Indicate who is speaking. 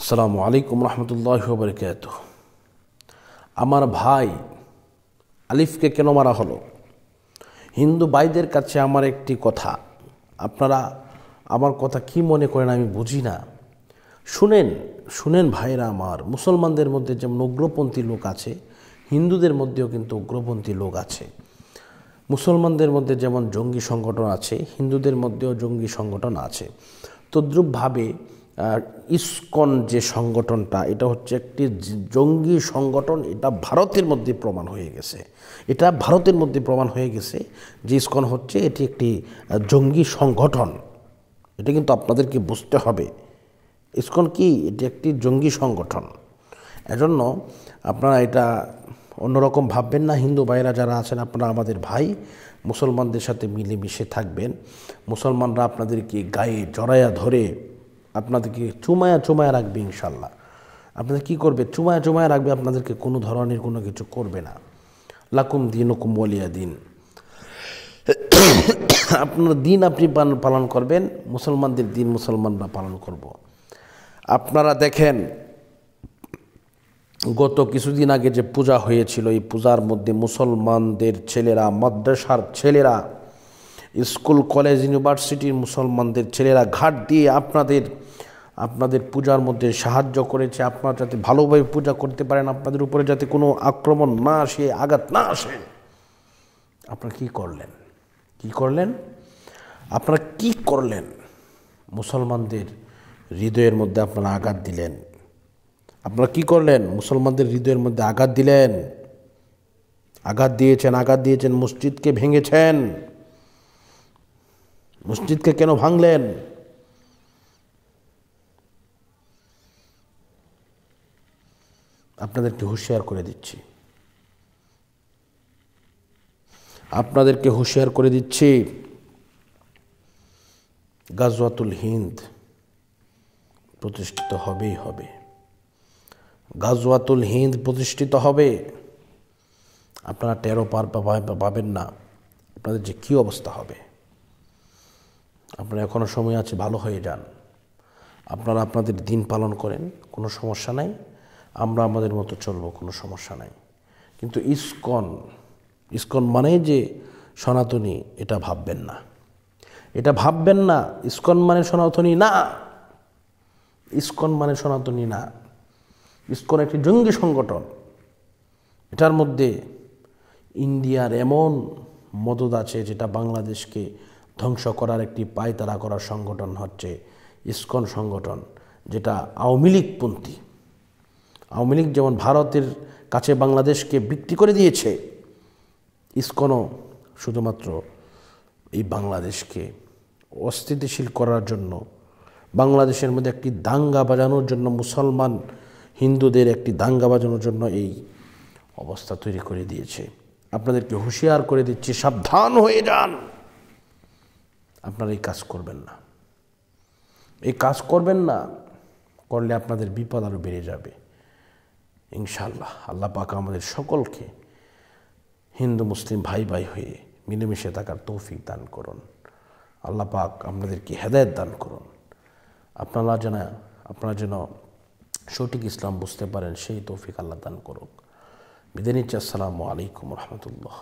Speaker 1: আসসালামু আলাইকুম রহমতুল্লাহি ওয়া বারাকাতুহু। আমার ভাই আলিফকে কেন মারা হলো? হিন্দু ভাইদের কাছে আমার একটি কথা, আপনারা আমার কথা কি মনে করেন আমি বুঝি না। শুনেন শুনেন ভাইরা আমার, মুসলমানদের মধ্যে যেমন উগ্রপন্থী লোক আছে, হিন্দুদের মধ্যেও কিন্তু উগ্রপন্থী লোক আছে। মুসলমানদের মধ্যে যেমন জঙ্গি সংগঠন আছে, হিন্দুদের মধ্যেও জঙ্গি সংগঠন আছে। তদ্রূপভাবে ইসকন যে সংগঠনটা, এটা হচ্ছে একটি জঙ্গি সংগঠন। এটা ভারতের মধ্যে প্রমাণ হয়ে গেছে, যে ইসকন হচ্ছে এটি একটি জঙ্গি সংগঠন। এটা কিন্তু আপনাদেরকে বুঝতে হবে। ইসকন কি? এটি একটি জঙ্গি সংগঠন। এজন্য আপনারা এটা অন্যরকম ভাববেন না। হিন্দু ভাইরা যারা আছেন, আপনারা আমাদের ভাই, মুসলমানদের সাথে মিলেমিশে থাকবেন। মুসলমানরা আপনাদেরকে গায়ে জড়ায়া ধরে আপনাদেরকে চুমায়া রাখবে ইনশাল্লাহ। আপনাদের কি করবে? চুমায়া রাখবে, আপনাদেরকে কোনো ধরনের কোনো কিছু করবে না। লাকুম দীনুকুম ওয়ালিয়া দিন। আপনার দিন আপনি পালন করবেন, মুসলমানদের দিন মুসলমানরা পালন করব। আপনারা দেখেন, গত কিছুদিন আগে যে পূজা হয়েছিল, এই পূজার মধ্যে মুসলমানদের ছেলেরা, মাদ্রাসার ছেলেরা, স্কুল কলেজ ইউনিভার্সিটির মুসলমানদের ছেলেরা ঘাট দিয়ে আপনাদের পূজার মধ্যে সাহায্য করেছে। আপনারা যাতে ভালোভাবে পূজা করতে পারেন, আপনাদের উপরে যাতে কোনো আক্রমণ না আসে, আঘাত না আসে। আপনারা কি করলেন? মুসলমানদের হৃদয়ের মধ্যে আপনারা আঘাত দিলেন। আপনারা কি করলেন? মুসলমানদের হৃদয়ের মধ্যে আঘাত দিলেন, আঘাত দিয়েছেন। মসজিদকে ভেঙেছেন। মসজিদকে কেন ভাঙলেন? আপনাদেরকে হুঁশিয়ার করে দিচ্ছি, গাজওয়াতুল হিন্দ প্রতিষ্ঠিত হবেই হবে। গাজওয়াতুল হিন্দ প্রতিষ্ঠিত হবে। আপনারা টেরও পাবেন না আপনাদের যে কী অবস্থা হবে। আপনারা এখনও সময় আছে, ভালো হয়ে যান। আপনারা আপনাদের দিন পালন করেন, কোনো সমস্যা নাই। আমরা আমাদের মতো চলবো, কোনো সমস্যা নাই। কিন্তু ইসকন মানে যে সনাতনী, এটা ভাববেন না। ইসকন মানে সনাতনী না। ইসকন একটি জঙ্গি সংগঠন। এটার মধ্যে ইন্ডিয়ার এমন মদদ আছে, যেটা বাংলাদেশকে ধ্বংস করার একটি পায়তারা করার সংগঠন হচ্ছে ইসকন সংগঠন, যেটা আওয়ামী লীগপন্থী। আওয়ামী লীগ যেমন ভারতের কাছে বাংলাদেশকে বিক্রি করে দিয়েছে, ইসকনও শুধুমাত্র এই বাংলাদেশকে অস্থিতিশীল করার জন্য, বাংলাদেশের মধ্যে একটি দাঙ্গা বাজানোর জন্য, মুসলমান হিন্দুদের একটি দাঙ্গা বাজানোর জন্য এই অবস্থা তৈরি করে দিয়েছে। আপনাদেরকে হুঁশিয়ার করে দিচ্ছি, সাবধান হয়ে যান। আপনারা এই কাজ করবেন না। করলে আপনাদের বিপদ আরও বেড়ে যাবে ইনশাআল্লাহ। আল্লাহ পাক আমাদের সকলকে হিন্দু মুসলিম ভাই হয়ে মিলেমিশে থাকার তৌফিক দান করুন। আল্লাহ পাক আপনাদেরকে হেদায়েত দান করুন। আপনারা যেন সঠিক ইসলাম বুঝতে পারেন, সেই তৌফিক আল্লাহ দান করুক। বিদায় নিচ্ছি। আসসালামু আলাইকুম রহমতুল্লাহ।